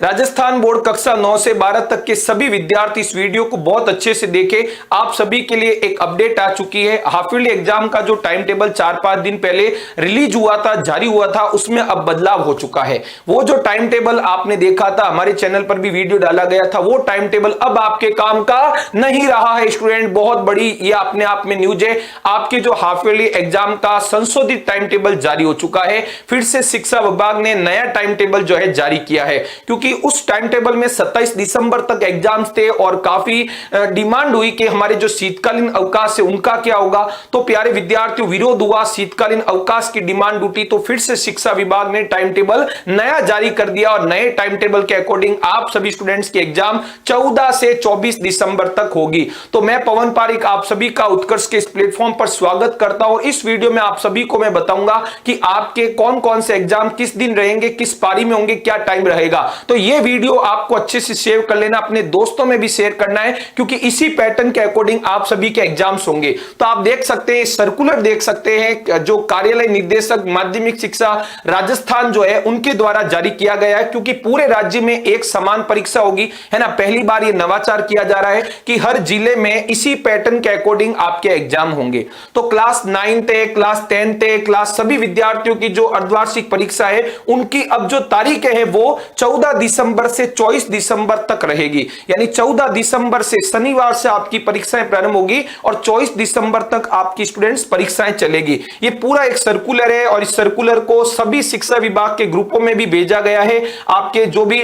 Rajasthan board कक्षा 9 से 12 तक के सभी विद्यार्थी इस वीडियो को बहुत अच्छे से देखें। आप सभी के लिए एक अपडेट आ चुकी है। हाफ ईयरली एग्जाम का जो टाइम टेबल 4-5 दिन पहले रिलीज हुआ था, जारी हुआ था, उसमें अब बदलाव हो चुका है। वो जो टाइम टेबल आपने देखा था, हमारे चैनल पर भी वीडियो डाला गया था, वो टाइम टेबल अब आपके काम का नहीं रहा है। स्टूडेंट, बहुत बड़ी ये अपने आप में न्यूज है। आपके जो हाफ ईयरली एग्जाम का संशोधित टाइम टेबल जारी हो चुका है। फिर से शिक्षा विभाग ने नया टाइम टेबल जो है जारी किया है, क्योंकि उस टाइम टेबल में 27 दिसंबर तक एग्जाम्स थे और काफी डिमांड हुई कि हमारे जो शीतकालीन अवकाश है उनका क्या होगा। तो प्यारे विद्यार्थियों, विरोध हुआ, शीतकालीन अवकाश की डिमांड उठी, तो फिर से शिक्षा विभाग ने टाइम टेबल नया जारी कर दिया और नए टाइम टेबल के अकॉर्डिंग आप सभी स्टूडेंट्स की एग्जाम 14 से 24 दिसंबर तक होगी। तो मैं पवन पारिक आप सभी का उत्कर्ष के इस प्लेटफॉर्म पर स्वागत करता हूं। इस वीडियो में आप सभी को मैं बताऊंगा कि आपके कौन कौन से एग्जाम किस दिन रहेंगे, किस पारी में होंगे, क्या टाइम रहेगा। तो ये वीडियो आपको अच्छे से सेव कर लेना, अपने दोस्तों में भी शेयर करना है, क्योंकि इसी पैटर्न के अकॉर्डिंग आप सभी के एग्जाम्स होंगे। तो आप देख सकते हैं, सर्कुलर देख सकते हैं, जो कार्यालय निदेशक माध्यमिक शिक्षा राजस्थान जो है उनके द्वारा जारी किया गया है, क्योंकि पूरे राज्य में एक समान परीक्षा होगी, है ना। पहली बार ये नवाचार किया जा रहा है कि हर जिले में इसी पैटर्न के अकॉर्डिंग आपके एग्जाम होंगे। तो क्लास 9th है, क्लास 10th है, क्लास सभी विद्यार्थियों की जो अर्धवार्षिक परीक्षा है उनकी अब जो तारीखें हैं वो 14 दिसंबर से 24 दिसंबर तक रहेगी। यानी 14 दिसंबर से शनिवार से आपकी परीक्षाएं प्रारंभ होगी और 24 दिसंबर तक आपकी स्टूडेंट्स परीक्षाएं चलेगी। ये पूरा एक सर्कुलर है और इस सर्कुलर को सभी शिक्षा विभाग के ग्रुपों में भी भेजा गया है। आपके जो भी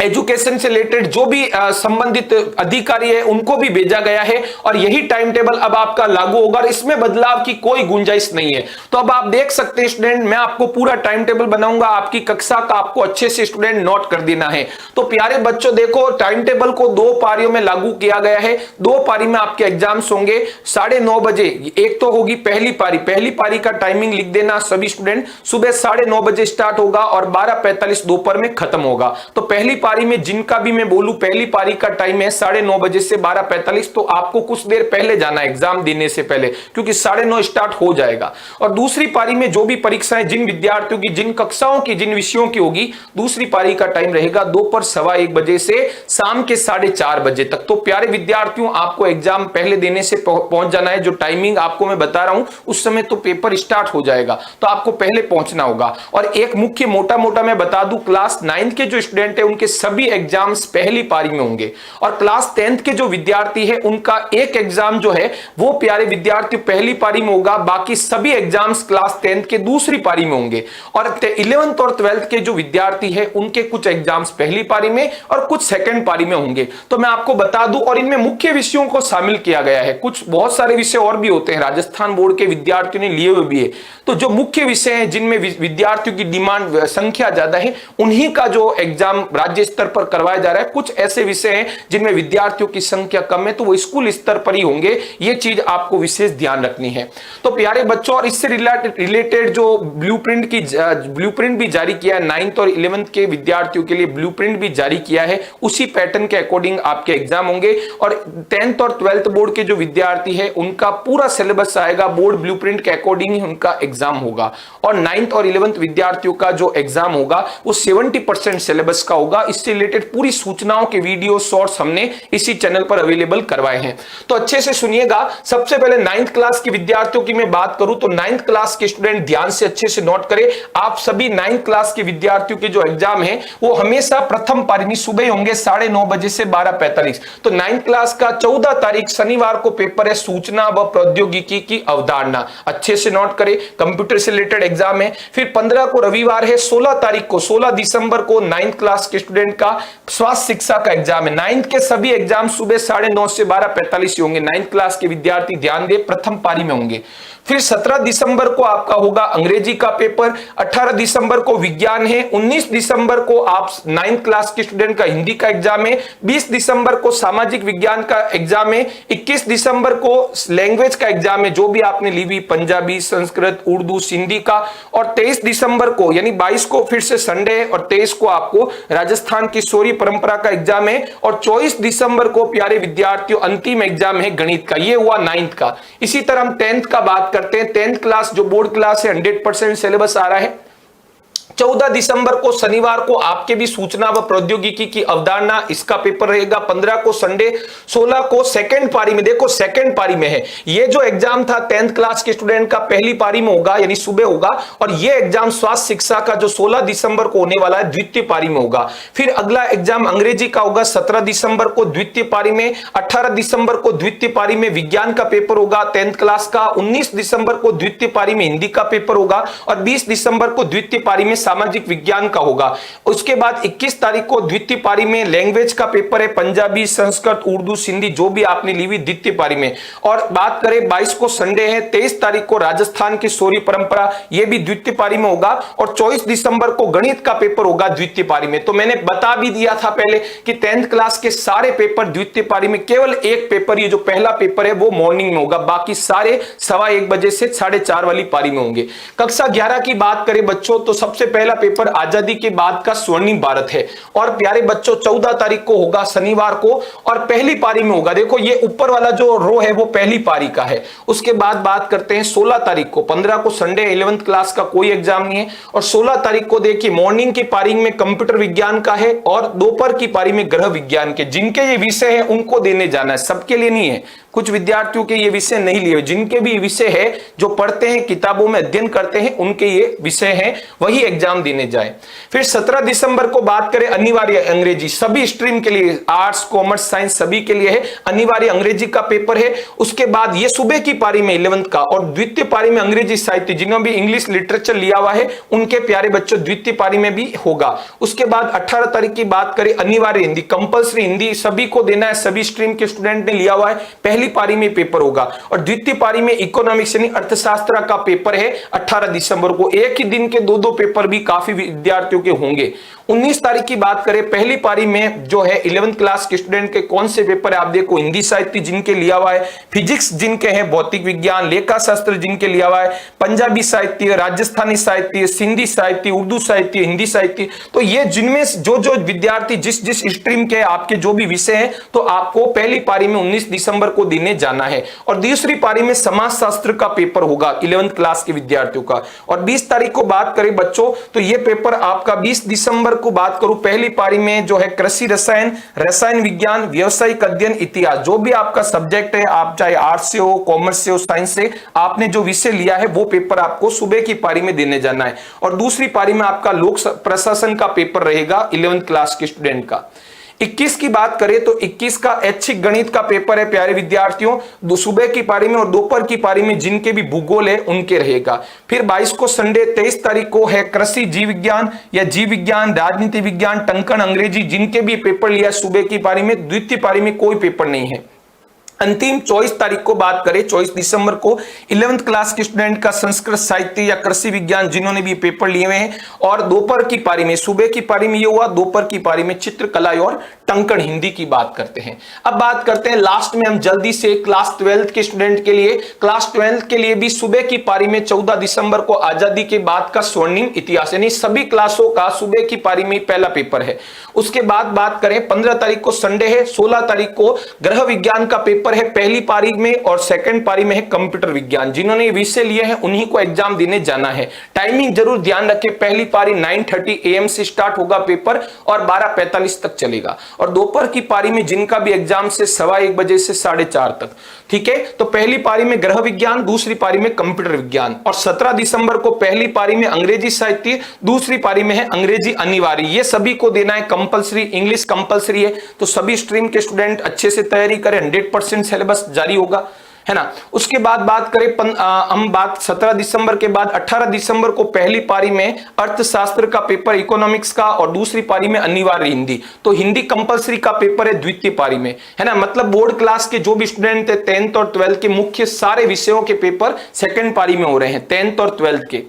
एजुकेशन से रिलेटेड जो भी संबंधित अधिकारी है उनको भी भेजा गया है और यही टाइम टेबल अब आपका लागू होगा और इसमें बदलाव की कोई गुंजाइश नहीं है। तो अब आप देख सकते हैं स्टूडेंट, मैं आपको पूरा टाइम टेबल बनाऊंगा, आपकी कक्षा का आपको अच्छे से स्टूडेंट नोट कर देना है। तो प्यारे बच्चों, देखो टाइम टेबल को 2 पारियों में लागू किया गया है। 2 पारी में आपके एग्जाम्स होंगे 9:30 बजे। एक तो होगी पहली पारी का टाइमिंग लिख देना सभी स्टूडेंट, सुबह 9:30 बजे स्टार्ट होगा और 12:45 दोपहर में खत्म होगा। तो पहली पारी में जिनका भी मैं बोलूं, पहली पारी का टाइम है 9:30 बजे से 12:45, तो आपको कुछ देर पहले जाना है एग्जाम देने से पहले, क्योंकि 9:30 स्टार्ट हो जाएगा। और दूसरी पारी में जो भी परीक्षाएं जिन विद्यार्थियों की, जिन कक्षाओं की, जिन विषयों की होगी, दूसरी पारी का टाइम रहेगा दोपहर 1:15 बजे से शाम के 4:30 बजे तक। तो प्यारे विद्यार्थियों, आपको एग्जाम पहले देने से पहुंच जाना है। जो टाइमिंग आपको मैं बता रहा हूं उस समय तो पेपर स्टार्ट हो जाएगा, तो आपको पहले पहुंचना होगा। और एक मुख्य मोटा मैं बता दूं, क्लास 9 के जो स्टूडेंट है उनके सभी एग्जाम्स पहली पारी में होंगे और क्लास 10th के जो विद्यार्थी है उनका एक एग्जाम जो है वो प्यारे विद्यार्थी पहली पारी में होगा। बाकी सभी एग्जाम्स क्लास 10th के दूसरी पारी में होंगे। और 11th और 12th के जो विद्यार्थी है उनके कुछ एग्जाम्स पहली पारी में और कुछ सेकंड पारी में होंगे। तो मैं आपको बता दूं, और इनमें मुख्य विषयों को शामिल किया गया है। कुछ बहुत सारे विषय और भी होते हैं, राजस्थान बोर्ड के विद्यार्थियों ने लिए हुए भी है। तो जो मुख्य विषय हैं जिनमें विद्यार्थियों की डिमांड संख्या ज्यादा है, उन्हीं का जो एग्जाम राज्य स्तर पर करवाया जा रहा है। कुछ ऐसे विषय हैं जिनमें विद्यार्थियों की संख्या कम है, तो वो स्कूल स्तर पर ही होंगे। ये चीज आपको विशेष ध्यान रखनी है। तो प्यारे बच्चों, और इससे रिलेटेड जो ब्लूप्रिंट भी जारी किया है, 9th और 11th के विद्यार्थियों के लिए ब्लूप्रिंट भी जारी किया है। उसी पैटर्न के अकॉर्डिंग आपके एग्जाम होंगे। और 10th और 12th बोर्ड के जो विद्यार्थी है उनका पूरा सिलेबस आएगा, बोर्ड ब्लूप्रिंट के अकॉर्डिंग ही उनका एग्जाम होगा। और 9th और 11th विद्यार्थियों का जो एग्जाम होगा वो 70% सिलेबस का होगा। इससे रिलेटेड पूरी सूचनाओं के वीडियो शॉर्ट्स हमने इसी चैनल पर अवेलेबल करवाए हैं। तो अच्छे से सुनिएगा। सबसे पहले 9th क्लास के विद्यार्थियों की मैं बात करूं तो 9th क्लास के स्टूडेंट ध्यान से अच्छे से नोट करें। आप सभी 9th क्लास के विद्यार्थियों के जो एग्जाम है वो हमेशा प्रथम पारी में सुबह होंगे 9:30 बजे से 12:45। तो 9th क्लास का 14 तारीख शनिवार को पेपर है, सूचना व प्रौद्योगिकी की अवधारणा। अच्छे से नोट करें, कंप्यूटर से रिलेटेड एग्जाम है। फिर 15 को रविवार है, 16 तारीख को 16 दिसंबर को 9th क्लास के स्टूडेंट का स्वास्थ्य शिक्षा का एग्जाम है। 9th के सभी एग्जाम सुबह 9:30 से 12:45 होंगे। 9th क्लास के विद्यार्थी ध्यान दें, प्रथम पारी में होंगे। फिर 17 दिसंबर को आपका होगा अंग्रेजी का पेपर। 18 दिसंबर को विज्ञान है। 19 दिसंबर को आप 9th क्लास के स्टूडेंट का हिंदी का एग्जाम है। 20 दिसंबर को सामाजिक विज्ञान का एग्जाम है। 21 दिसंबर को लैंग्वेज का एग्जाम है, जो भी आपने ली हुई पंजाबी, संस्कृत, उर्दू, सिंधी का। और 23 दिसंबर को यानी 22 को फिर से संडे है और 23 को आपको राजस्थान की शौर्य परंपरा का एग्जाम है। और 24 दिसंबर को प्यारे विद्यार्थियों अंतिम एग्जाम है गणित का। ये हुआ 9th का। इसी तरह हम 10th का बात करते हैं। 10th क्लास जो बोर्ड क्लास है 100% सिलेबस आ रहा है। 14 दिसंबर को शनिवार को आपके भी सूचना व प्रौद्योगिकी की अवधारणा, इसका पेपर रहेगा। 15 को संडे, 16 को सेकंड पारी में, देखो सेकंड पारी में है ये जो एग्जाम था 10th क्लास के स्टूडेंट का, पहली पारी में होगा यानी सुबह होगा, और ये एग्जाम स्वास्थ्य शिक्षा का जो 16 दिसंबर को होने वाला है द्वितीय पारी में होगा। फिर अगला एग्जाम अंग्रेजी का होगा 17 दिसंबर को द्वितीय पारी में। 18 दिसंबर को द्वितीय पारी में विज्ञान का पेपर होगा 10th क्लास का। 19 दिसंबर को द्वितीय पारी में हिंदी का पेपर होगा और 20 दिसंबर को द्वितीय पारी में सामाजिक विज्ञान का होगा। उसके बाद 21 तारीख को द्वितीय पारी में लैंग्वेज का पेपर है, पंजाबी, संस्कृत, उर्दू, सिंधी जो भी आपने ली हुई द्वितीय पारी में। और बात करें 22 को संडे है, 23 तारीख को राजस्थान की शौर्य परंपरा, यह भी द्वितीय पारी में होगा। और 24 दिसंबर को गणित का पेपर होगा द्वितीय पारी में। तो मैंने बता भी दिया था पहले कि 10th क्लास के सारे पेपर द्वितीय पारी में, केवल एक पेपर, ये जो पहला पेपर है वो मॉर्निंग में होगा, बाकी सारे 1:15 बजे से 4:30 वाली पारी में होंगे। कक्षा 11 की बात करें बच्चों तो सबसे पहला पेपर आजादी के बाद का स्वर्णिम भारत है और प्यारे बच्चों 14 तारीख को होगा शनिवार को और पहली पारी में होगा। देखो ये ऊपर वाला जो रो है वो पहली पारी का है। उसके बाद बात करते हैं 16 तारीख को, 15 को संडे, 11th क्लास का कोई एग्जाम नहीं है। और 16 तारीख को देखिए मॉर्निंग की पारी में कंप्यूटर विज्ञान का है और दोपहर की पारी में ग्रह विज्ञान के, जिनके ये विषय है उनको देने जाना है, सबके लिए नहीं है। कुछ विद्यार्थियों के ये विषय नहीं लिए, जिनके भी विषय है जो पढ़ते हैं किताबों में अध्ययन करते हैं उनके ये विषय हैं, वही एग्जाम देने जाए। फिर 17 दिसंबर को बात करें अनिवार्य अंग्रेजी, सभी स्ट्रीम के लिए, आर्ट्स, कॉमर्स, साइंस सभी के लिए है, अनिवार्य अंग्रेजी का पेपर है। उसके बाद ये सुबह की पारी में 11th का और द्वितीय पारी में अंग्रेजी साहित्य, जिन्होंने भी इंग्लिश लिटरेचर लिया हुआ है उनके प्यारे बच्चों द्वितीय पारी में भी होगा। उसके बाद 18 तारीख की बात करें अनिवार्य हिंदी, कंपल्सरी हिंदी सभी को देना है, सभी स्ट्रीम के स्टूडेंट ने लिया हुआ है, पहली पारी में पेपर होगा। और द्वितीय पारी में इकोनॉमिक्स यानी अर्थशास्त्र का पेपर है 18 दिसंबर को। एक ही दिन के दो पेपर भी काफी विद्यार्थियों के होंगे। 19 तारीख की बात करें पहली पारी में जो है 11th क्लास के स्टूडेंट के कौन से पेपर है आप देखो, हिंदी साहित्य जिनके लिया हुआ है, फिजिक्स जिनके हैं, भौतिक विज्ञान, लेखा शास्त्र जिनके लिया हुआ है, पंजाबी साहित्य, राजस्थानी साहित्य, सिंधी साहित्य, उर्दू साहित्य, हिंदी साहित्य, तो ये जिनमें जो विद्यार्थी जिस स्ट्रीम के आपके जो भी विषय हैं तो आपको पहली पारी में 19 दिसंबर को देने जाना है। और दूसरी पारी में समाजशास्त्र का पेपर होगा 11th क्लास के विद्यार्थियों का। और 20 तारीख को बात करें बच्चों तो ये पेपर आपका 20 दिसंबर को बात करूं पहली पारी में जो है कृषि रसायन, रसायन विज्ञान, व्यवसायिक अध्ययन, इतिहास, जो भी आपका सब्जेक्ट है, आप चाहे आर्ट्स से हो, कॉमर्स से हो, साइंस से, आपने जो विषय लिया है वो पेपर आपको सुबह की पारी में देने जाना है। और दूसरी पारी में आपका लोक प्रशासन का पेपर रहेगा 11th क्लास के स्टूडेंट का। 21 की बात करें तो 21 का ऐच्छिक गणित का पेपर है प्यारे विद्यार्थियों, सुबह की पारी में और दोपहर की पारी में जिनके भी भूगोल है उनके रहेगा। फिर 22 को संडे, 23 तारीख को है कृषि जीव विज्ञान या जीव विज्ञान, राजनीति विज्ञान, टंकण अंग्रेजी, जिनके भी पेपर लिया सुबह की पारी में, द्वितीय पारी में कोई पेपर नहीं है। अंतिम 24 तारीख को बात करें 24 दिसंबर को 11th क्लास के स्टूडेंट का संस्कृत साहित्य या कृषि विज्ञान जिन्होंने भी पेपर लिए हुए हैं। और दोपहर की पारी में, सुबह की पारी में ये हुआ, दोपहर की पारी में चित्रकला और टंकण हिंदी की बात करते हैं। अब बात करते हैं लास्ट में हम जल्दी से क्लास 12th के स्टूडेंट के लिए। क्लास 12th के लिए भी सुबह की पारी में 14 दिसंबर को आजादी के बाद का स्वर्णिम इतिहास, यानी सभी क्लासों का सुबह की पारी में पहला पेपर है। उसके बाद बात करें 15 तारीख को संडे है, 16 तारीख को ग्रह विज्ञान का पेपर है पहली पारी में और सेकंड पारी में है कंप्यूटर विज्ञान, जिन्होंने ये विषय लिए हैं उन्हीं को एग्जाम देने जाना है। टाइमिंग जरूर ध्यान रखें, पहली पारी 9:30 AM से स्टार्ट होगा पेपर और 12:45 तक चलेगा। और दोपहर की पारी में जिनका भी एग्जाम से 1:15 बजे से 4:30 तक, ठीक है। तो पहली पारी में ग्रह विज्ञान, दूसरी पारी में कंप्यूटर विज्ञान। और 17 दिसंबर को पहली पारी में अंग्रेजी साहित्य, दूसरी पारी में है अंग्रेजी अनिवार्य। ये सभी को देना है कंपलसरी, इंग्लिश कंपलसरी है, तो सभी स्ट्रीम के स्टूडेंट अच्छे से तैयारी करें, 100% सिलेबस जारी होगा, है ना। उसके बाद बात करें हम बात 17 दिसंबर के बाद 18 दिसंबर को पहली पारी में अर्थशास्त्र का पेपर इकोनॉमिक्स का और दूसरी पारी में अनिवार्य हिंदी। तो हिंदी कंपलसरी का पेपर है द्वितीय पारी में, है ना। मतलब बोर्ड क्लास के जो भी स्टूडेंट थे 10th और 12th के मुख्य सारे विषयों के पेपर सेकंड पारी में हो रहे हैं 10th और 12th के।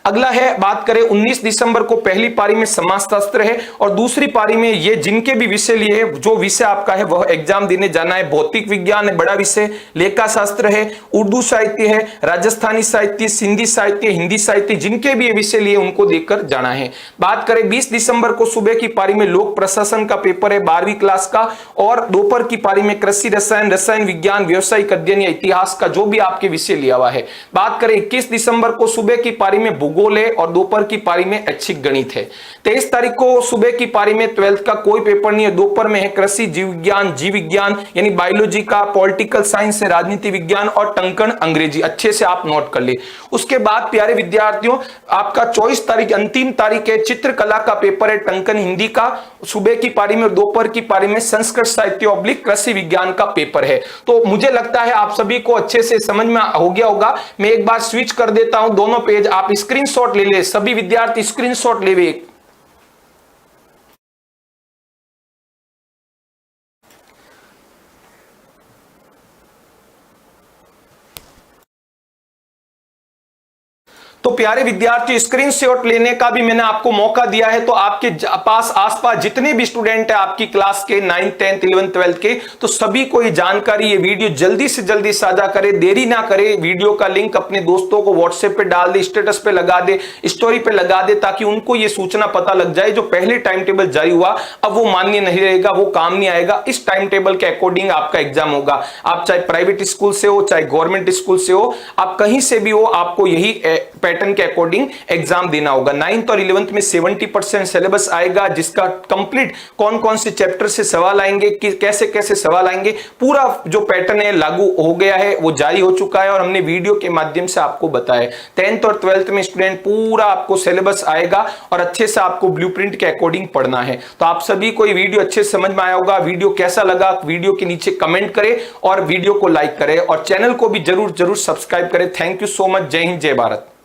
अगला है बात करें 19 दिसंबर को पहली पारी में समाजशास्त्र है और दूसरी पारी में ये जिनके भी विषय लिए जो विषय आपका है वह एग्जाम देने जाना है। भौतिक विज्ञान है बड़ा विषय, लेखा शास्त्र है, उर्दू साहित्य है, राजस्थानी साहित्य, सिंधी साहित्य, हिंदी साहित्य, जिनके भी ये विषय लिए उनको देकर जाना है। बात करें 20 दिसंबर को सुबह की पारी में लोक प्रशासन का पेपर है 12वीं क्लास का और दोपहर की पारी में कृषि रसायन, रसायन विज्ञान, व्यवसायिक अध्ययन या इतिहास का जो भी आपके विषय लिया हुआ है। बात करें 21 दिसंबर को सुबह की पारी में भूगोल भूगोल है और दोपहर की पारी में ऐच्छिक गणित है। 23 तारीख को सुबह की पारी में 12th का कोई पेपर नहीं है। दोपहर में है कृषि, जीव विज्ञान यानी बायोलॉजी का, पॉलिटिकल साइंस है, राजनीति विज्ञान और टंकण अंग्रेजी। अच्छे से आप नोट कर ले। उसके बाद प्यारे विद्यार्थियों, आपका 24 तारीख अंतिम तारीख है, चित्रकला का पेपर है, टंकण हिंदी का सुबह की पारी में, दोपहर की पारी में संस्कृत साहित्य ऑब्लिक कृषि विज्ञान का पेपर है। तो मुझे लगता है आप सभी को अच्छे से समझ में हो गया होगा। मैं एक बार स्विच कर देता हूं, दोनों पेज आप स्क्रीनशॉट ले ले, सभी विद्यार्थी स्क्रीनशॉट ले वे। तो प्यारे विद्यार्थी, स्क्रीनशॉट लेने का भी मैंने आपको मौका दिया है। तो आपके पास आसपास जितने भी स्टूडेंट है आपकी क्लास के 9th 10th 11th 12th के, तो सभी को ये जानकारी, ये वीडियो जल्दी से जल्दी साझा करें, देरी ना करें। वीडियो का लिंक अपने दोस्तों को व्हाट्सएप पे डाल दे, स्टेटस पे लगा दे, स्टोरी पे लगा दे, ताकि उनको ये सूचना पता लग जाए जो पहले टाइम टेबल जारी हुआ अब वो मान्य नहीं रहेगा, वो काम नहीं आएगा। इस टाइम टेबल के अकॉर्डिंग आपका एग्जाम होगा। आप चाहे प्राइवेट स्कूल से हो, चाहे गवर्नमेंट स्कूल से हो, आप कहीं से भी हो, आपको यही पैटर्न के अकॉर्डिंग एग्जाम देना होगा। 9th और 11th में 70% सिलेबस आएगा, जिसका कंप्लीट कौन कौन से चैप्टर से सवाल आएंगे, कैसे कैसे सवाल आएंगे, पूरा जो पैटर्न है लागू हो गया है, वो जारी हो चुका है और हमने वीडियो के माध्यम से आपको बताया। 10th और 12th में स्टूडेंट पूरा आपको सिलेबस आएगा और अच्छे से आपको ब्लूप्रिंट के अकॉर्डिंग पढ़ना है। तो आप सभी को ये वीडियो अच्छे से समझ में आया होगा। वीडियो कैसा लगा वीडियो के नीचे कमेंट करें और वीडियो को लाइक करें और चैनल को भी जरूर सब्सक्राइब करें। Thank you so much. जय हिंद, जय भारत।